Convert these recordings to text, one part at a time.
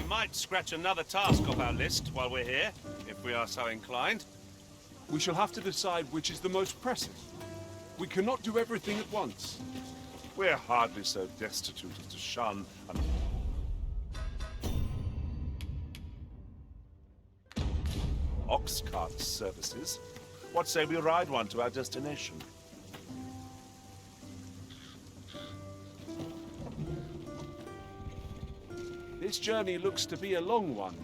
might scratch another task off our list while we're here, if we are so inclined. We shall have to decide which is the most pressing. We cannot do everything at once. We're hardly so destitute as to shun an ox cart services. What say we ride one to our destination? This journey looks to be a long one.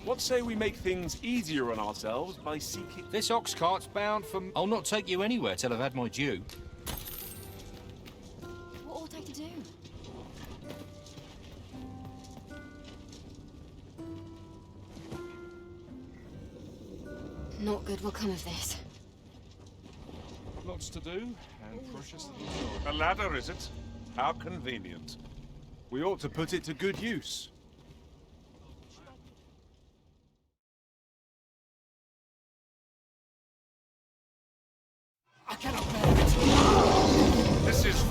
What say we make things easier on ourselves by seeking... This ox cart's bound for... I'll not take you anywhere till I've had my due. What ought I to do? Not good will come of this. Lots to do, and precious little time. A ladder, is it? How convenient. We ought to put it to good use. I cannot bear it. This is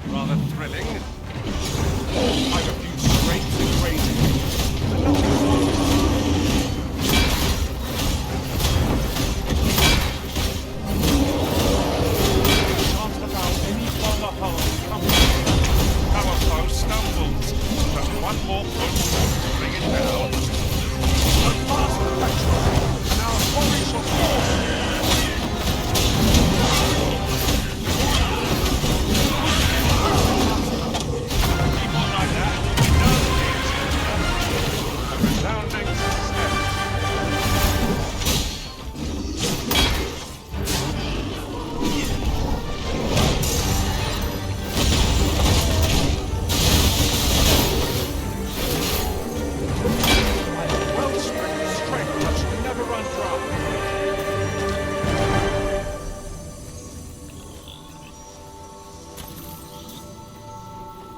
rather thrilling. I've a few straights and crazy. Can't allow any further harm to come. Our foe stumbles. Just one more push to bring it down. A fast perfection, and our quarry shall fall.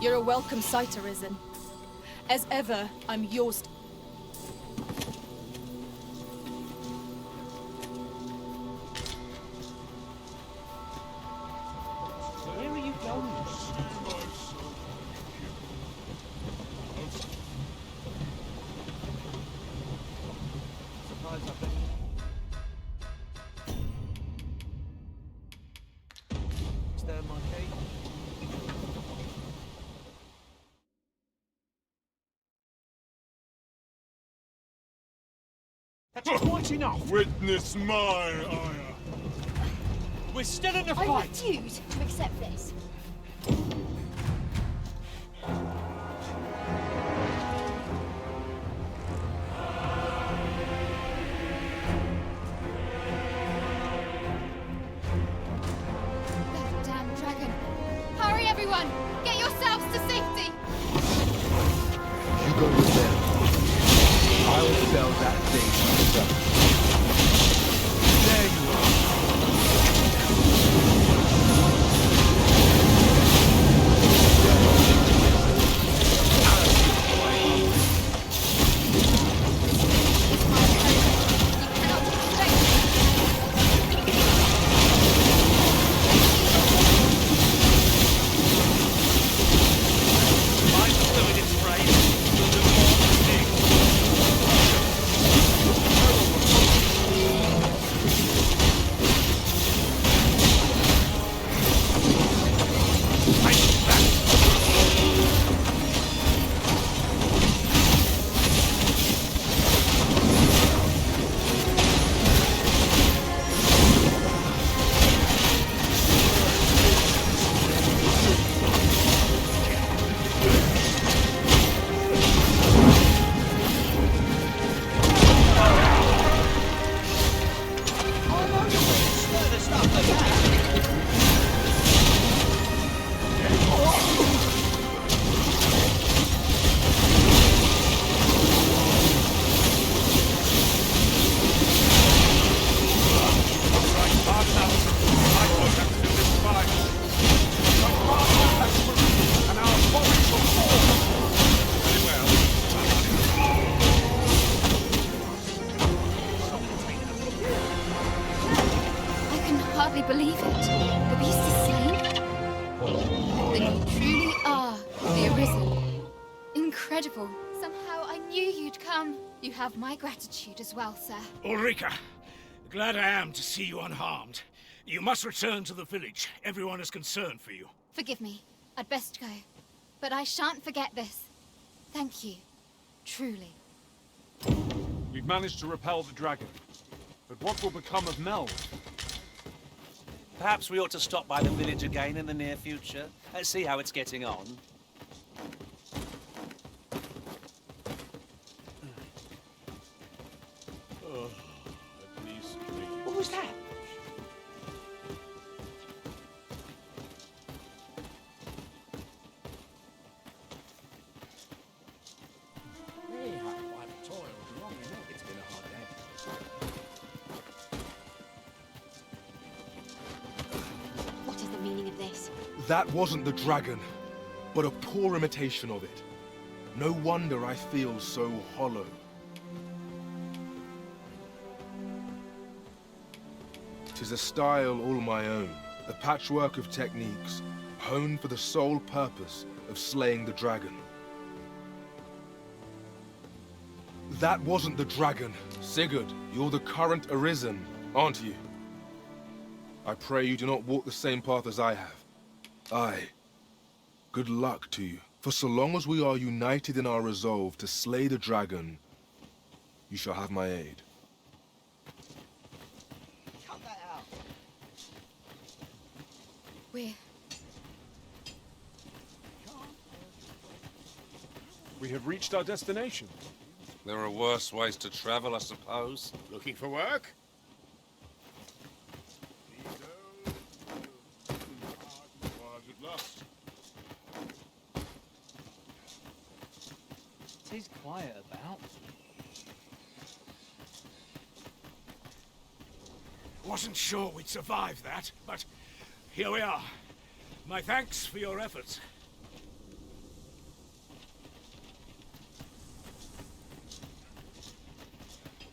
You're a welcome sight, Arisen. As ever, I'm yours. Where are you going? Stand my key. That's quite enough. Witness my ire. We're still in the I fight. refuse to accept this. That damn dragon. Hurry, everyone! Get yourselves to safety! You go with them. I'll sell that thing myself. There you are. hardly believe it. The beast is slain? Then you truly are the Arisen. Incredible. Somehow I knew you You have my gratitude as well, sir. Ulrika, glad I am to see you unharmed. You must return to the village. Everyone is concerned for you. Forgive me. I'd best go. But I shan't forget this. Thank you. Truly. We've managed to repel the dragon. But what will become of Mel? Perhaps we ought to stop by the village again in the near future and see how it's getting on. What was that? What is the meaning of this? That wasn't the dragon, but a poor imitation of it. No wonder I feel so hollow. Tis a style all my own, a patchwork of techniques, honed for the sole purpose of slaying the dragon. That wasn't the dragon. Sigurd, you're the current Arisen, aren't you? I pray you do not walk the same path as I have. Aye. Good luck to you. For so long as we are united in our resolve to slay the dragon, you shall have my aid. We have reached our destination. There are worse ways to travel, I suppose. Looking for work? Tis quiet about. Wasn't sure we'd survive that, but here we are. My thanks for your efforts.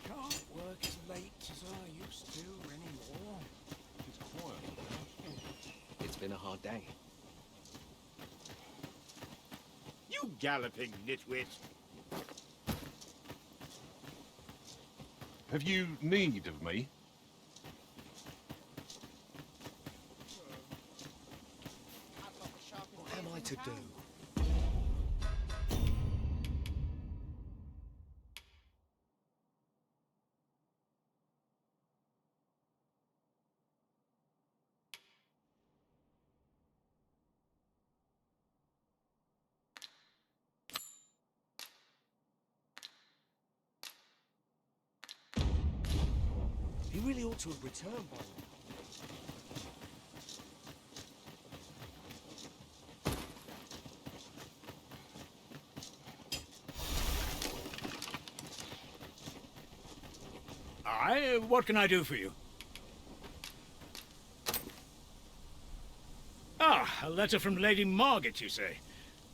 Can't work as late as I used to anymore. It's quiet. It's been a hard day. You galloping nitwit. Have you need of me? What am I to do? He really ought to have returned by now. Aye, what can I do for you? Ah, a letter from Lady Margaret, you say?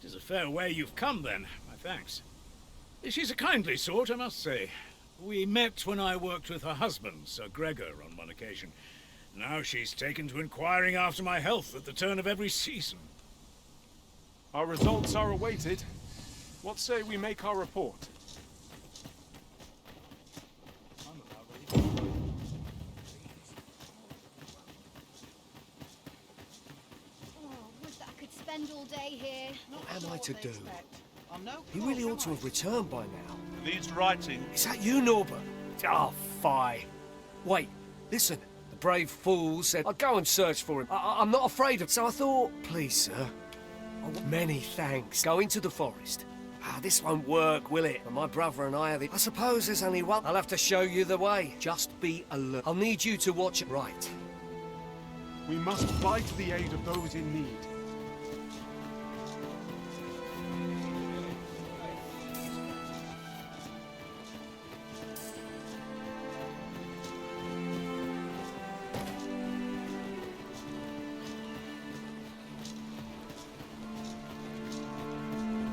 'Tis a fair way you've come, then. My thanks. She's a kindly sort, I must say. We met when I worked with her husband, Sir Gregor, on one occasion. Now she's taken to inquiring after my health at the turn of every season. Our results are awaited. What say we make our report? Oh, would that I could spend all day here. What am I to do? He really ought to have returned by now. These writing. Is that you, Norbert? Oh, fie. Wait, listen. The brave fool said I'd go and search for him. I'm not afraid of... So I thought, please, sir. Oh, many thanks. Go into the forest. This won't work, will it? My brother and I are the... I suppose there's only one. I'll have to show you the way. Just be alert. I'll need you to watch it right. We must fly to the aid of those in need.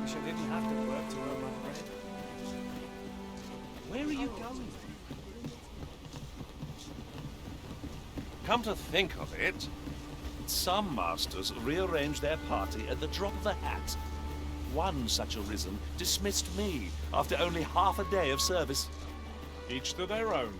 Wish I didn't have to work to earn my bread. Where are you going? Come to think of it, some masters rearrange their party at the drop of a hat. one such Arisen dismissed me after only half a day of service. Each to their own.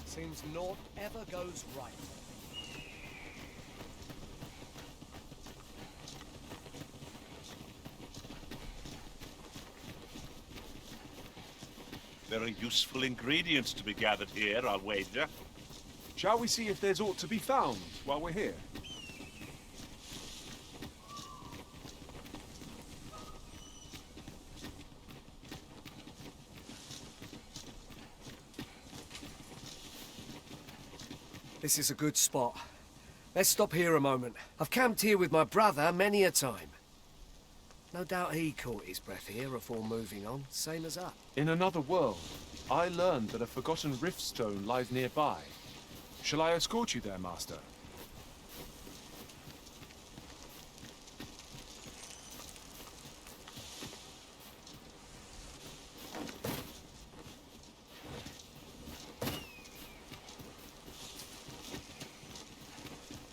Seems naught ever goes right. Very useful ingredients to be gathered here, I'll wager. Shall we see if there's aught to be found while we're here? This is a good spot. Let's stop here a moment. I've camped here with my brother many a time. No doubt he caught his breath here before moving on, same as us. In another world, I learned that a forgotten rift stone lies nearby. Shall I escort you there, Master?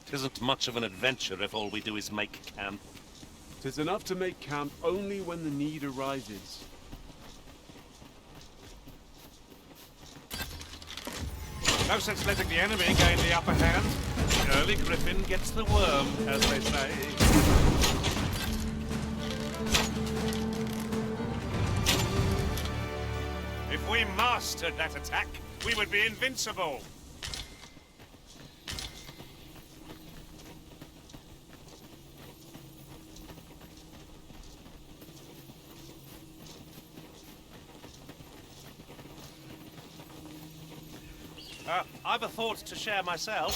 Tisn't much of an adventure if all we do is make camp. 'Tis enough to make camp only when the need arises. No sense letting the enemy gain the upper hand. The early griffin gets the worm, as they say. If we mastered that attack, we would be invincible. I've a thought to share myself.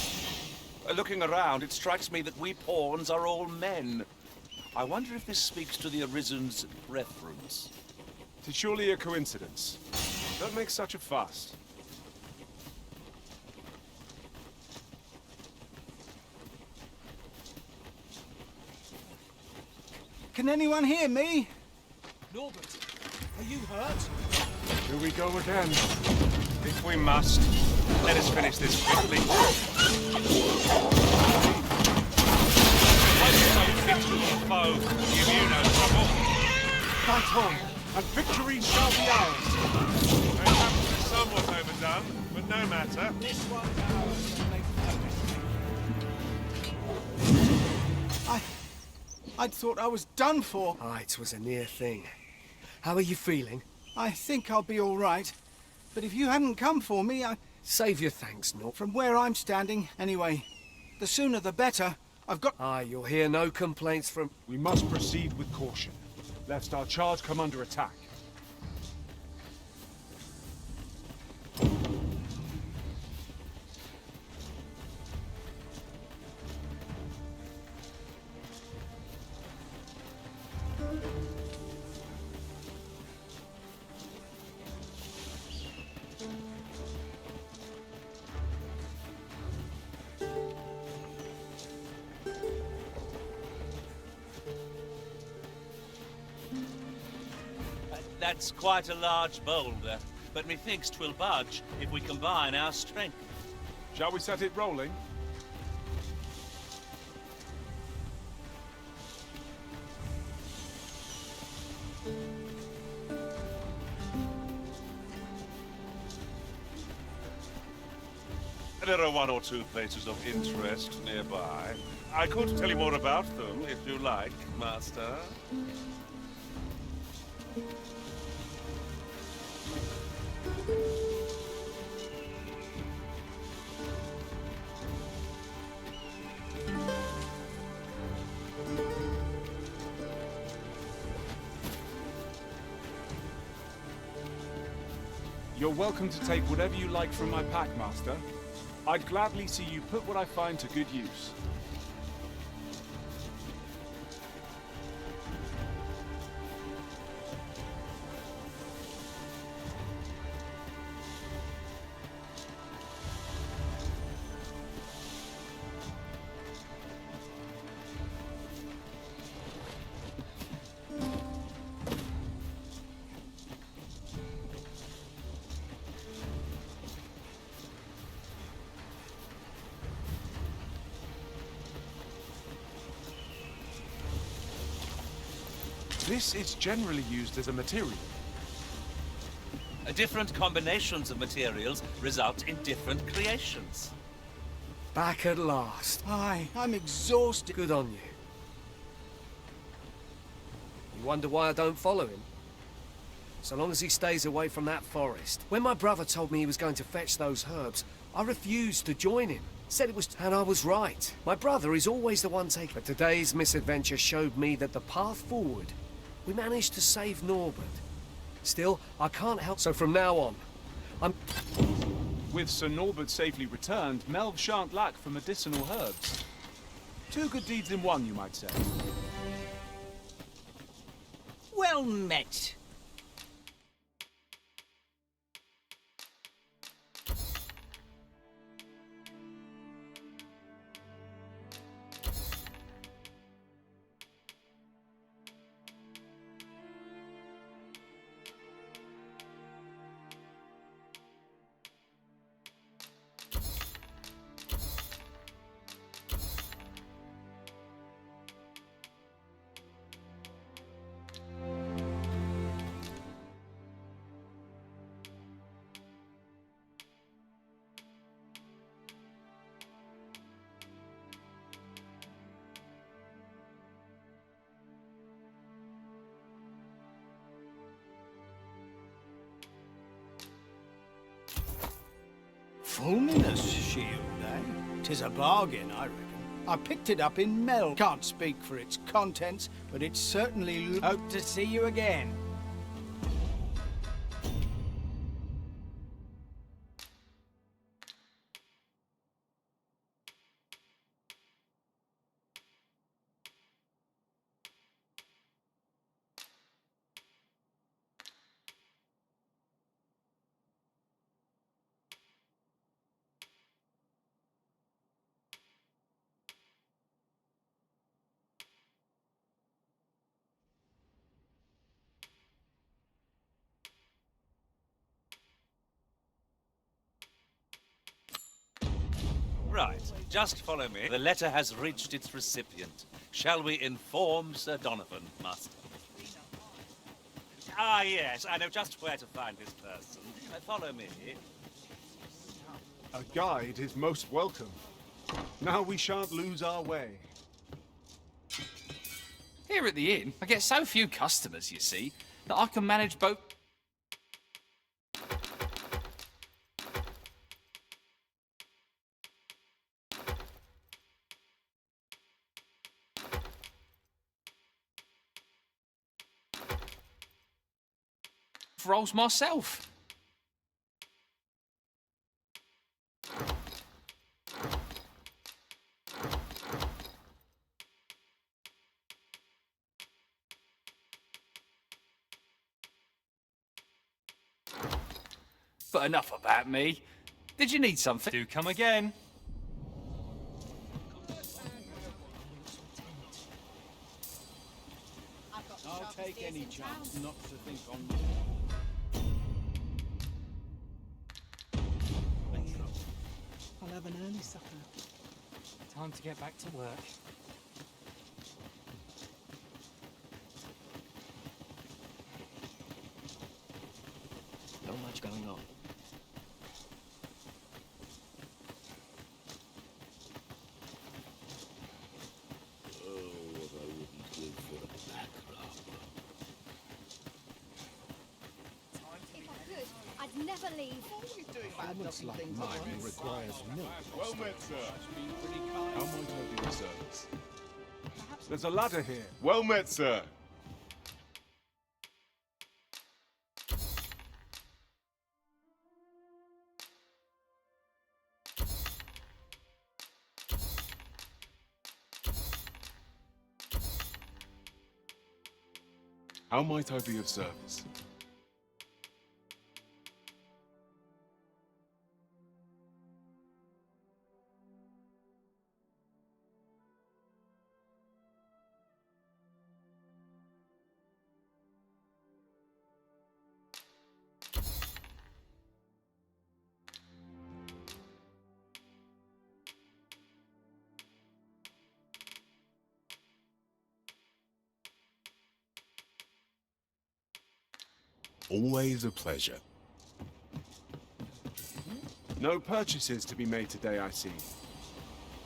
Looking around, it strikes me that we pawns are all men. I wonder if this speaks to the Arisen's preference. 'Tis surely a coincidence. Don't make such a fuss. Can anyone hear me? Norbert, are you hurt? Here we go again. If we must, let us finish this quickly. Foe give you no trouble. Fight on, and victory shall be ours. Perhaps somewhat overdone, but no matter. This one's ours. I'd thought I was done for. Ah, it was a near thing. How are you feeling? I think I'll be all right. But if you hadn't come for me, Save your thanks, Nort. From where I'm standing, anyway. The sooner the better. I've got... Ah, you'll hear no complaints from... We must proceed with caution, lest our charge come under attack. That's quite a large boulder, but methinks 'twill budge if we combine our strength. Shall we set it rolling? There are one or two places of interest nearby. I could tell you more about them, if you like, Master. You're welcome to take whatever you like from my pack, Master. I'd gladly see you put what I find to good use. This is generally used as a material. Different combinations of materials result in different creations. Back at last. Aye, I'm exhausted. Good on you. You wonder why I don't follow him? So long as he stays away from that forest. When my brother told me he was going to fetch those herbs, I refused to join him. Said it was... and I was right. My brother is always the one taking... But today's misadventure showed me that the path forward... We managed to save Norbert. Still, I can't help... So from now on, I'm... With Sir Norbert safely returned, Melve shan't lack for medicinal herbs. Two good deeds in one, you might say. Well met. Fulminous shield, eh? 'Tis a bargain, I reckon. I picked it up in Mel. Can't speak for its contents, but it's certainly... Hope to see you again. Right, just follow me. The letter has reached its recipient. Shall we inform Sir Donovan, Master? Ah, yes, I know just where to find this person. Follow me. A guide is most welcome. Now we shan't lose our way. Here at the inn, I get so few customers, you see, that I can manage both... rolls myself. But enough about me. Did you need something? Do come again. I'll take any chance not to think on... I'll have an early supper. Time to get back to work. Not much going on. I'd never leave. Looks like mine requires milk. Well met, sir. How might I be of service? There's a ladder here. Well met, sir. How might I be of service? Always a pleasure. No purchases to be made today, I see.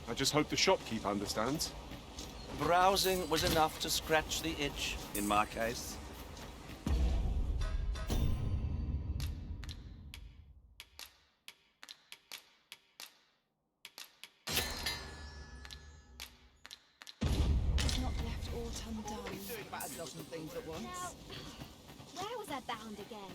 I just hope the shopkeep understands. Browsing was enough to scratch the itch, in my case. Not left aught undone. Doing about a dozen things at once. Now, where was I bound again?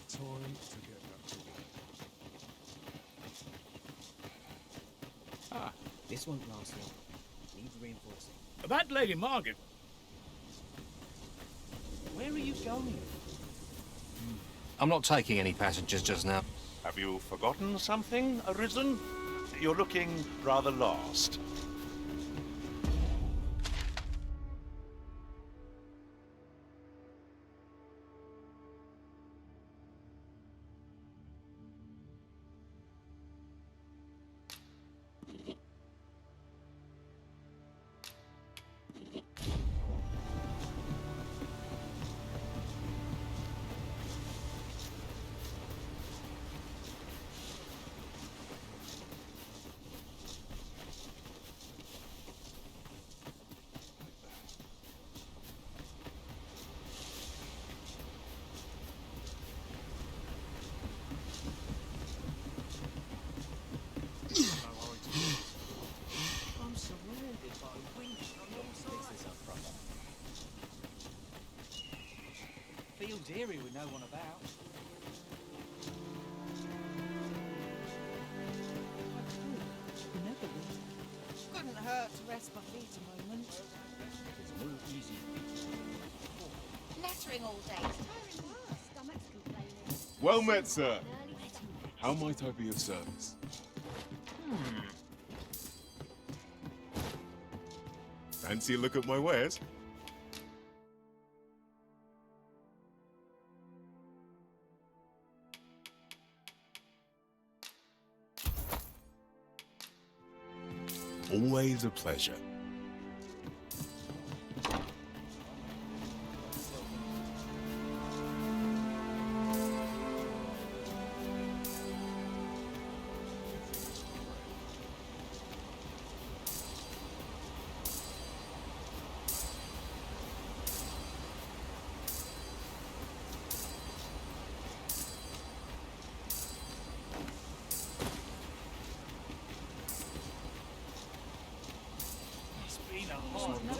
Time to get back to work. This won't last long. Needs reinforcing. That Lady Margaret. Where are you going? I'm not taking any passengers just now. Have you forgotten something, Arisen? You're looking rather lost. I'm surrounded by wings on all sides. This is up front. Feels eerie with no one about. Couldn't hurt to rest my feet a moment. There's no easy. Lettering all day. It's tiring work. Stomach's complaining. Well met, sir. How might I be of service? Fancy a look at my wares? Always a pleasure. It's been a hard day.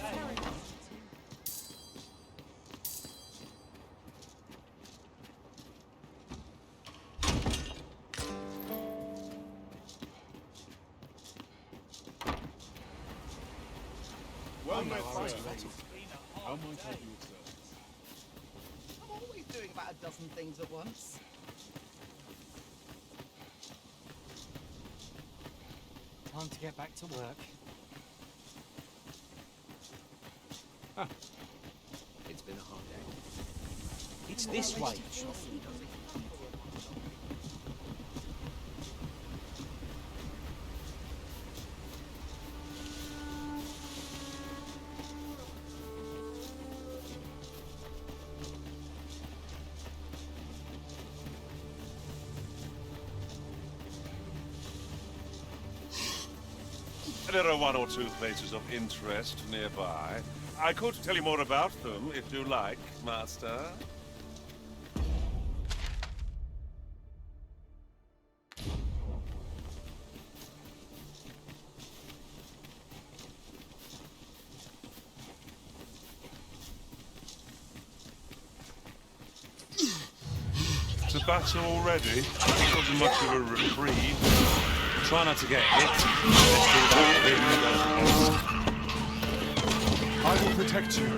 Well met, sir. It's been a How hard might I day. be of service? I'm always doing about a dozen things at once. Time to get back to work. It's been a hard day. It's this way. There are one or two places of interest nearby. I could tell you more about them if you like, Master. It's a battle already. It wasn't much of a reprieve. Try not to get hit. Let's do that thing. I will protect you.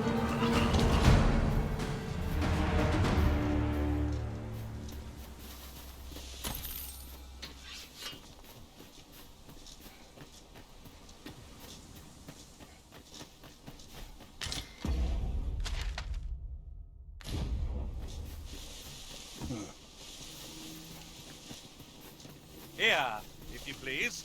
Here, if you please.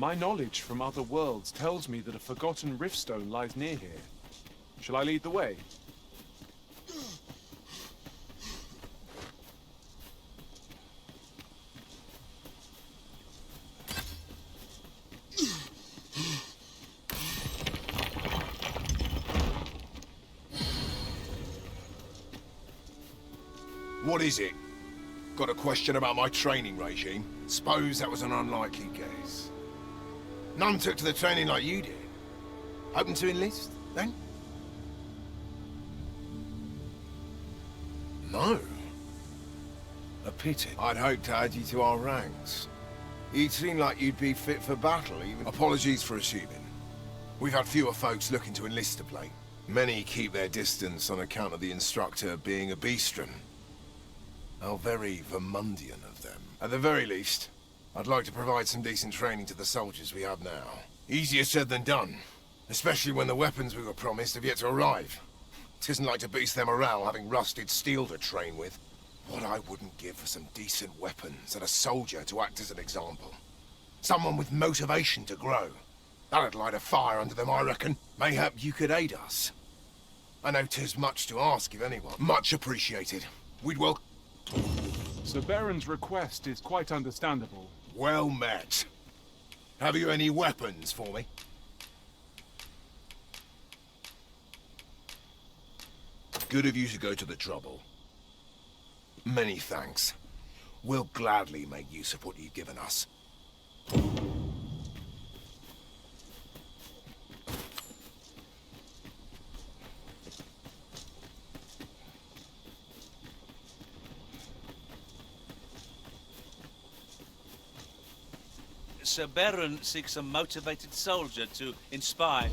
My knowledge from other worlds tells me that a forgotten riftstone lies near here. Shall I lead the way? What is it? Got a question about my training regime? Suppose that was an unlikely guess. None took to the training like you did. Hoping to enlist, then? No. A pity. I'd hoped to add you to our ranks. You'd seem like you'd be fit for battle, even. Apologies for assuming. We've had fewer folks looking to enlist of late. Many keep their distance on account of the instructor being a beastren. How very Vermundian of them. At the very least, I'd like to provide some decent training to the soldiers we have now. Easier said than done, especially when the weapons we were promised have yet to arrive. It isn't like to boost their morale having rusted steel to train with. What I wouldn't give for some decent weapons and a soldier to act as an example. Someone with motivation to grow. That'd light a fire under them, I reckon. Mayhap you could aid us. I know 'tis much to ask of anyone. Much appreciated. We'd welcome... Sir Baron's request is quite understandable. Well met. Have you any weapons for me? Good of you to go to the trouble. Many thanks. We'll gladly make use of what you've given us. Sir Baron seeks a motivated soldier to inspire.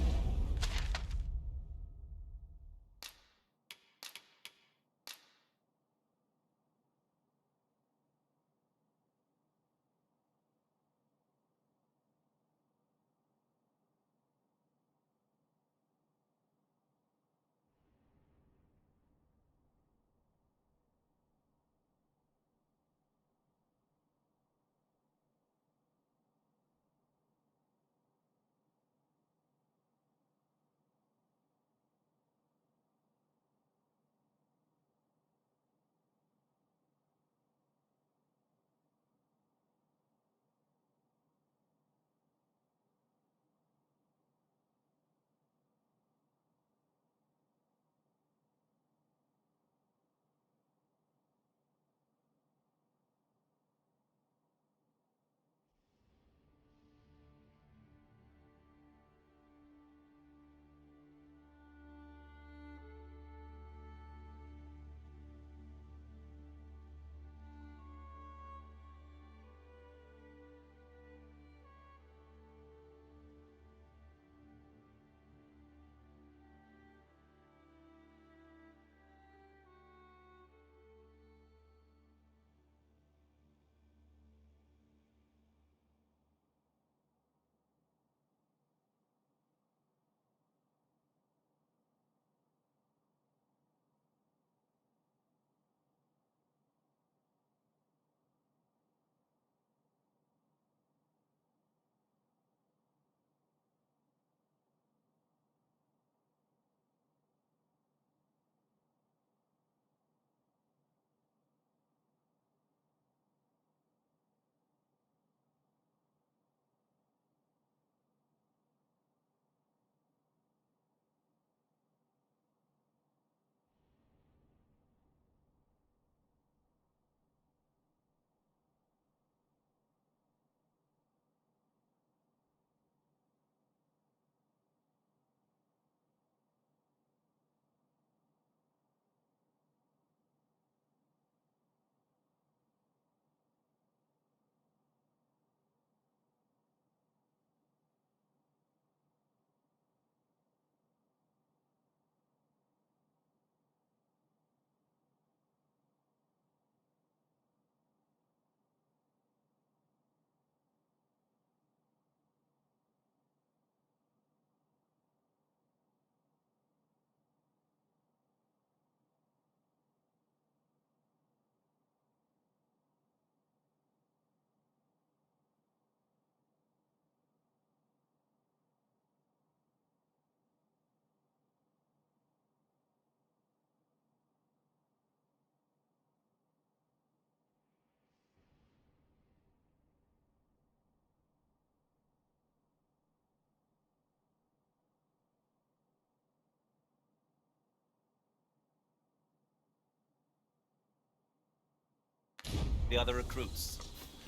the other recruits.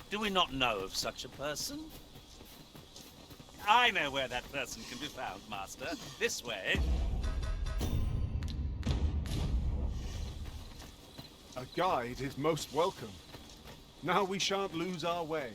Do we not know of such a person? I know where that person can be found, Master. This way. A guide is most welcome. Now we shan't lose our way.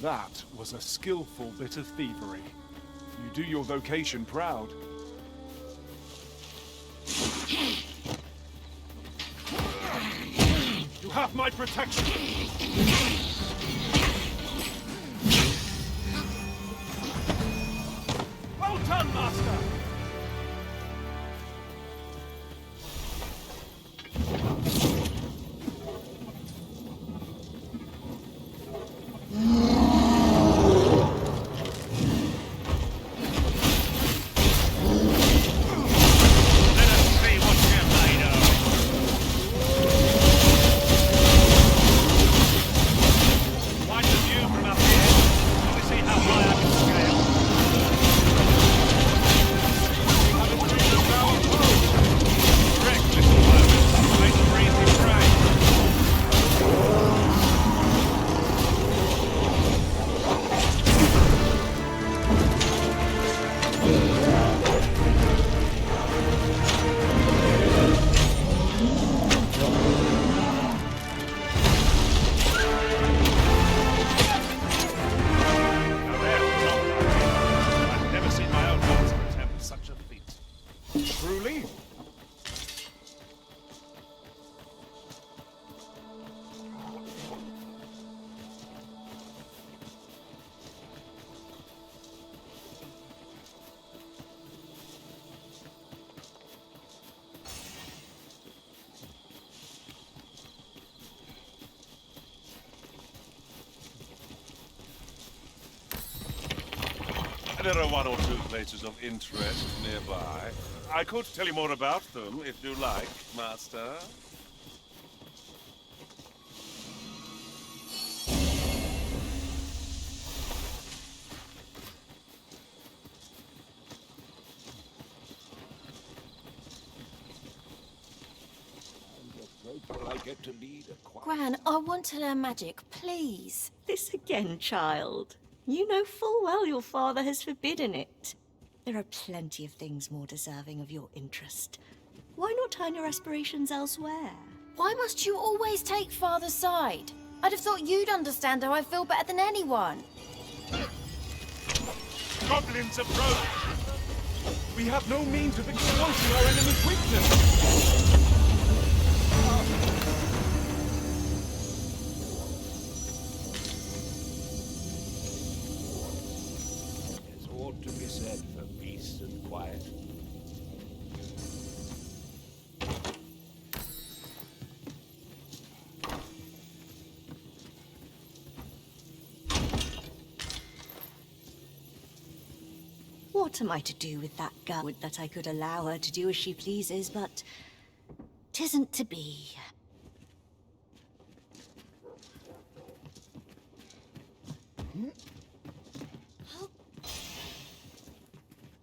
That was a skillful bit of thievery. You do your vocation proud. You have my protection! Well done, Master! There are one or two places of interest nearby. I could tell you more about them if you like, Master. Gran, I want to learn magic, please. This again, child. You know full well your father has forbidden it. There are plenty of things more deserving of your interest. Why not turn your aspirations elsewhere? Why must you always take Father's side? I'd have thought you'd understand how I feel better than anyone. Goblins approach! We have no means of exploiting our enemy's weakness! To be said for peace and quiet. What am I to do with that girl? Would that I could allow her to do as she pleases, but 'tisn't to be.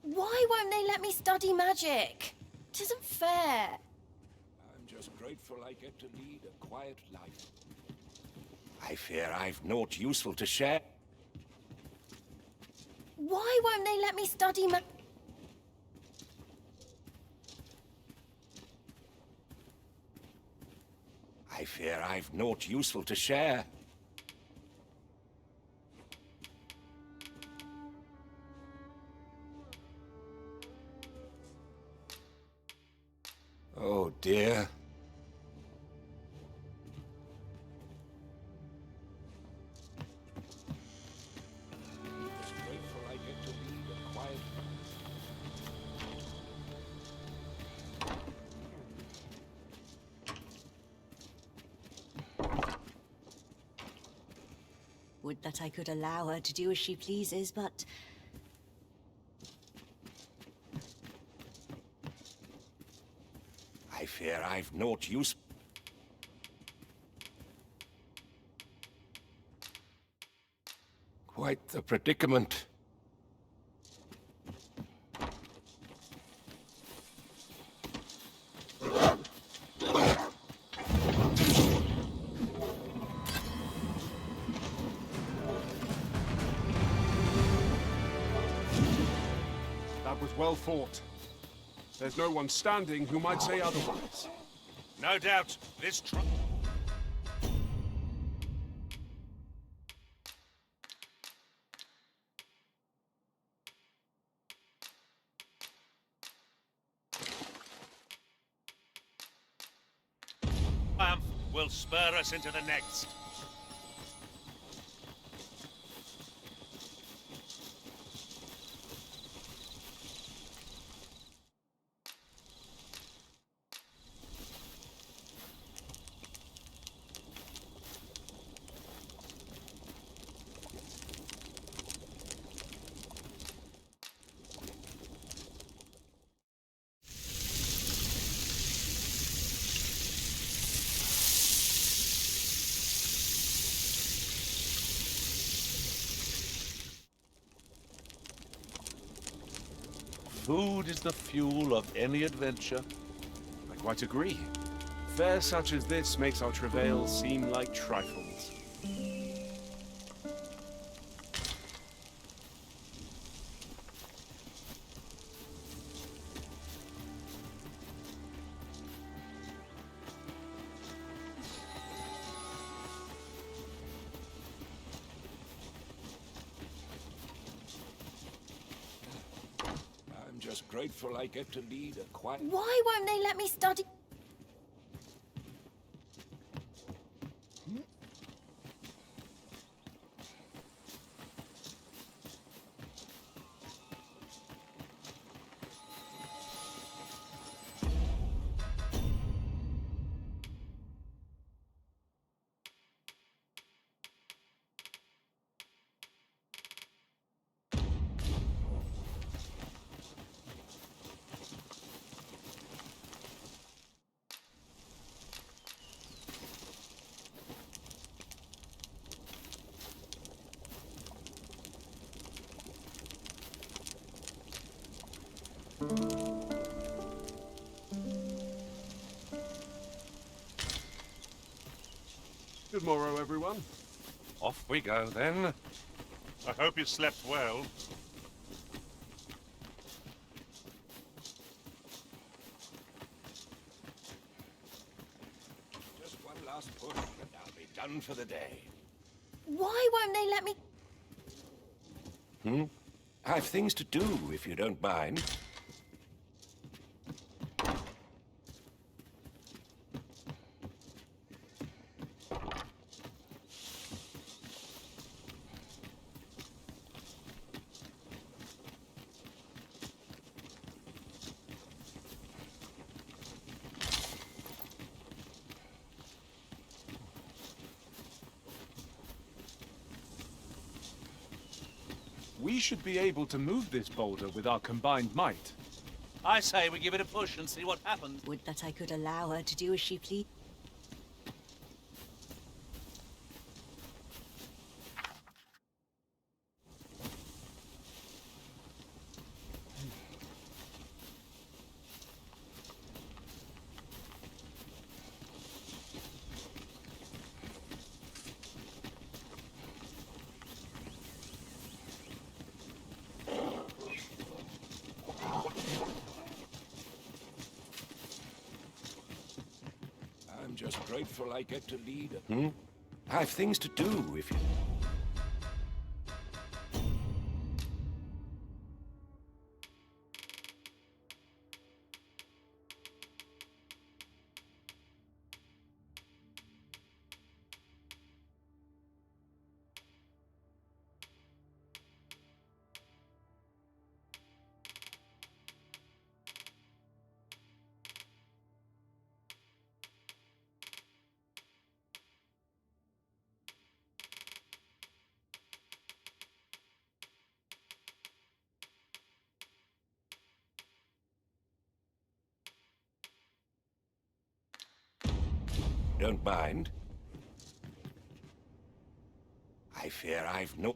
Why won't they let me study magic? It isn't fair. I'm just grateful I get to lead a quiet life. I fear I've naught useful to share. Why won't they let me study I fear I've naught useful to share. Oh dear. Grateful I get to lead a quiet. Would that I could allow her to do as she pleases, but here. I've naught use. Quite the predicament. That was well fought. There's no one standing who might say otherwise. No doubt, this triumph will spur us into the next. Food is the fuel of any adventure. I quite agree. Fare such as this makes our travails seem like trifles. I'm just grateful I get to lead a quiet... Why won't they let me study? Good morrow, everyone. Off we go, then. I hope you slept well. Just one last push, and I'll be done for the day. Why won't they let me? I've things to do, if you don't mind. We should be able to move this boulder with our combined might. I say we give it a push and see what happens. Would that I could allow her to do as she pleased. I'm just grateful I get to lead a... I've things to do, if you... don't mind. I fear I've no...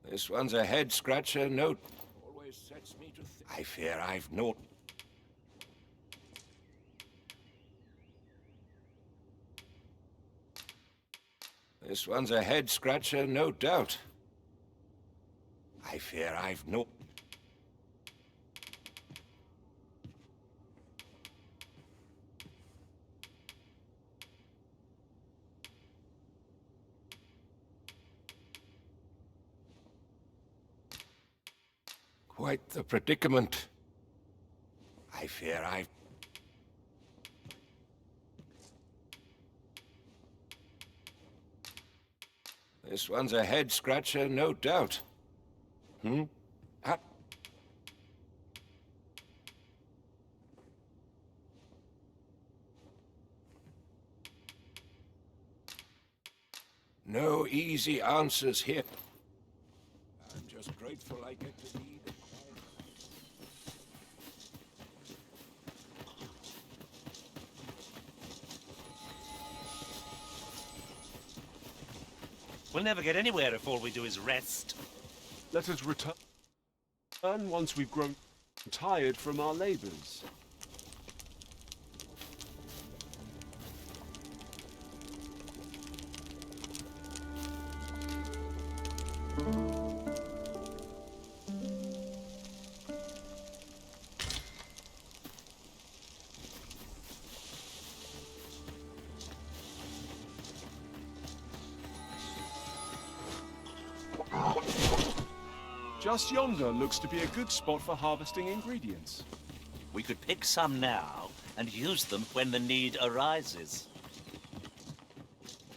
This one's a head-scratcher, no... Always sets me to think. I fear I've no... This one's a head-scratcher, no doubt. I fear I've no... Quite the predicament. I fear I've... This one's a head-scratcher, no doubt. Ah. No easy answers here. I'm just grateful I get to lead. We'll never get anywhere if all we do is rest. Let us return once we've grown tired from our labors. Just yonder looks to be a good spot for harvesting ingredients. We could pick some now and use them when the need arises.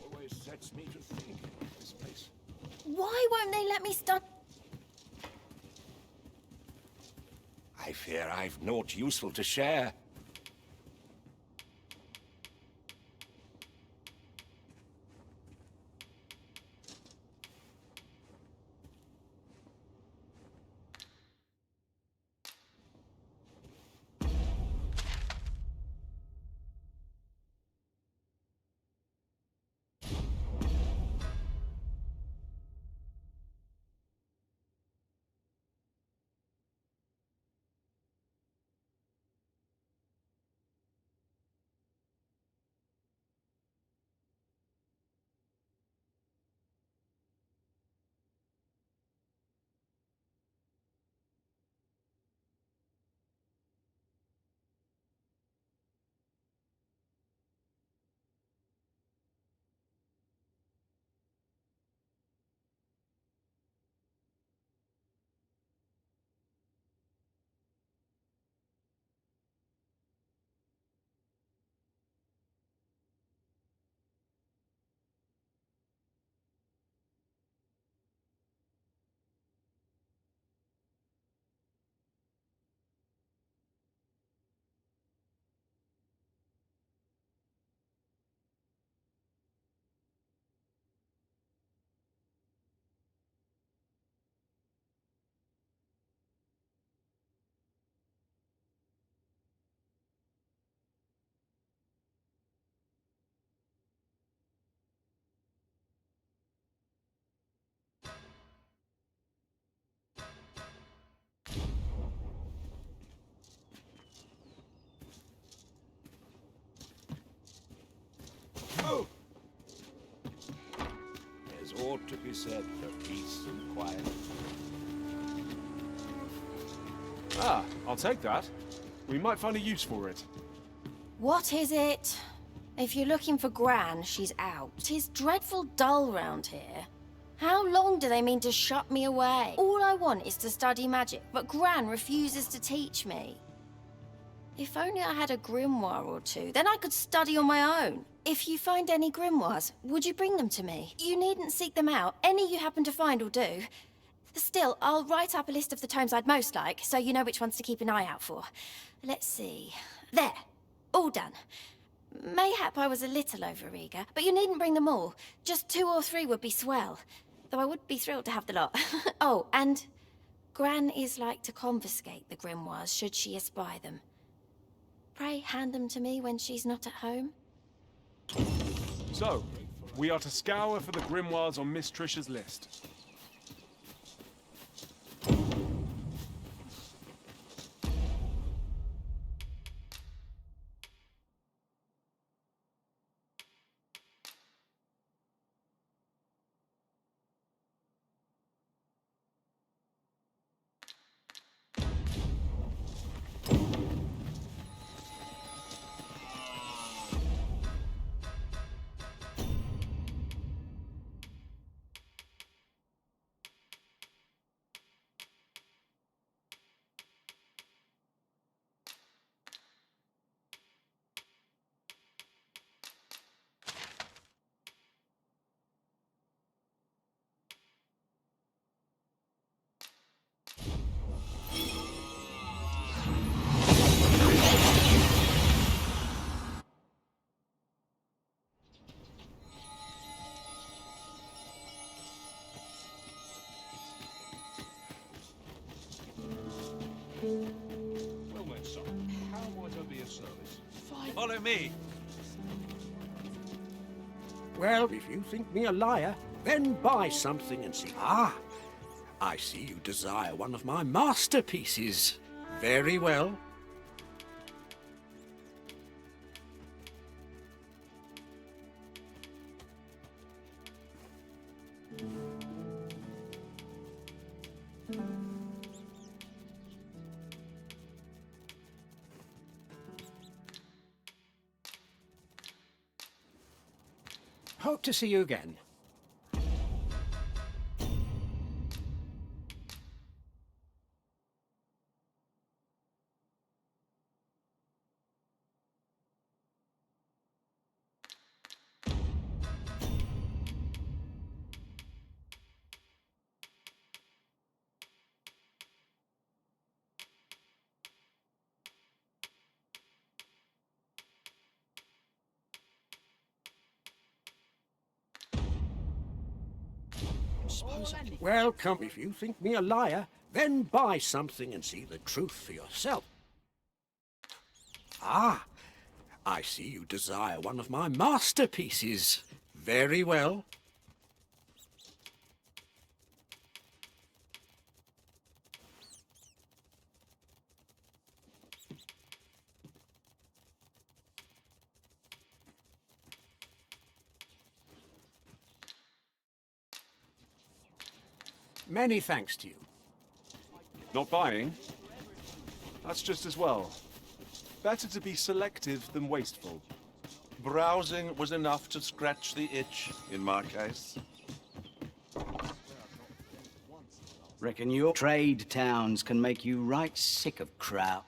Always sets me to think in this place. Why won't they let me study? I fear I've naught useful to share. There's ought to be said for peace and quiet. Ah, I'll take that. We might find a use for it. What is it? If you're looking for Gran, she's out. 'Tis dreadful dull round here. How long do they mean to shut me away? All I want is to study magic, but Gran refuses to teach me. If only I had a grimoire or two, then I could study on my own. If you find any grimoires, would you bring them to me? You needn't seek them out. Any you happen to find will do. Still, I'll write up a list of the tomes I'd most like, so you know which ones to keep an eye out for. Let's see. There. All done. Mayhap I was a little overeager, but you needn't bring them all. Just 2 or 3 would be swell. Though I would be thrilled to have the lot. Oh, and Gran is like to confiscate the grimoires should she espy them. Pray hand them to me when she's not at home. So, we are to scour for the grimoires on Miss Trisha's list. Well then, son, how might I be of service? Follow me. Well, if you think me a liar, then buy something and see. Ah, I see you desire one of my masterpieces. Very well. Hope to see you again. Well, come, if you think me a liar, then buy something and see the truth for yourself. Ah, I see you desire one of my masterpieces. Very well. Many thanks to you. Not buying? That's just as well. Better to be selective than wasteful. Browsing was enough to scratch the itch, in my case. Reckon your trade towns can make you right sick of crowds,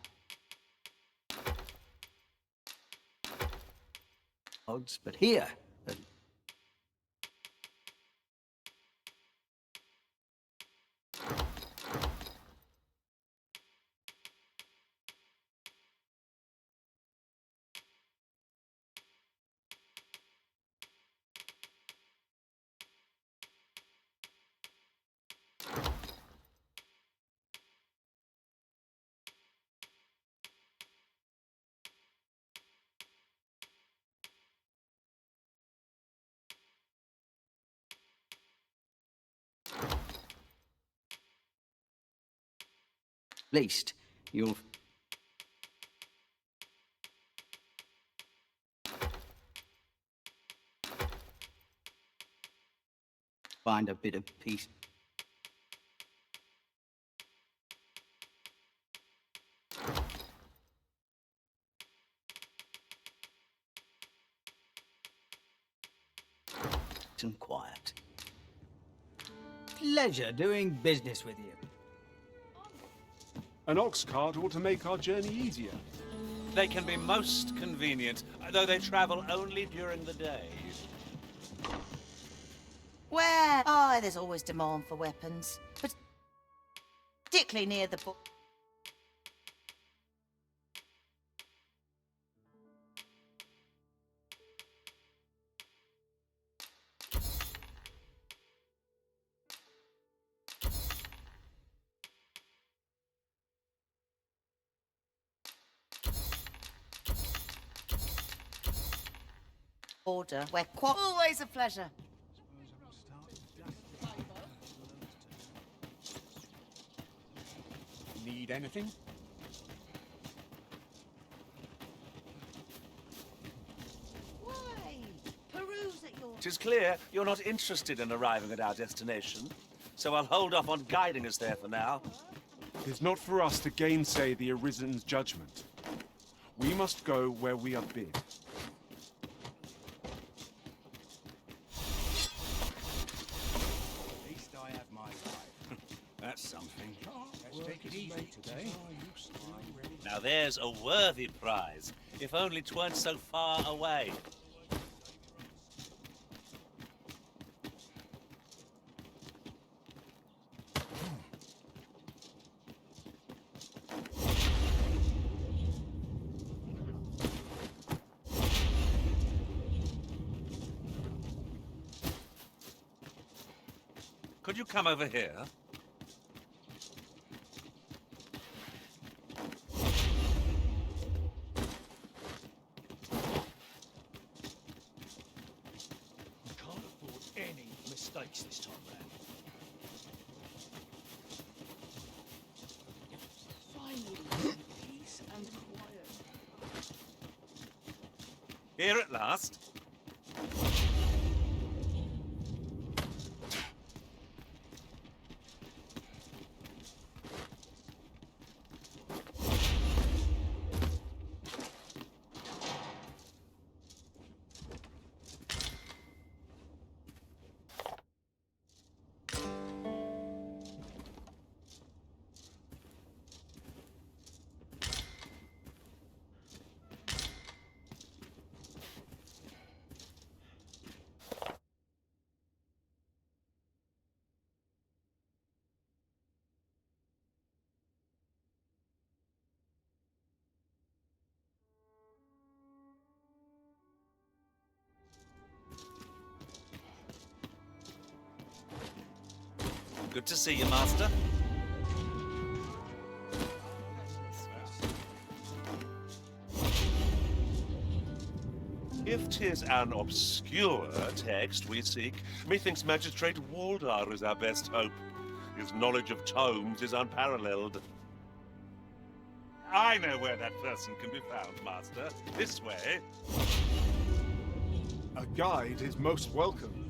but here, at least you'll find a bit of peace. And quiet. Pleasure doing business with you. An ox cart ought to make our journey easier. They can be most convenient, though they travel only during the day. Where? Oh, there's always demand for weapons. But particularly near the book. Order, where always a pleasure. Need anything? Why? Peruse at your... 'Tis clear you're not interested in arriving at our destination, so I'll hold off on guiding us there for now. It is not for us to gainsay the Arisen's judgment. We must go where we are bid. At least I have my life. That's something. Let's take it easy today. Now there's a worthy prize, if only 'tweren't so far away. Could you come over here? We can't afford any mistakes this time round. Finally, peace and quiet. Here at last. Good to see you, Master. If 'tis an obscure text we seek, methinks Magistrate Waldar is our best hope. His knowledge of tomes is unparalleled. I know where that person can be found, Master. This way. A guide is most welcome.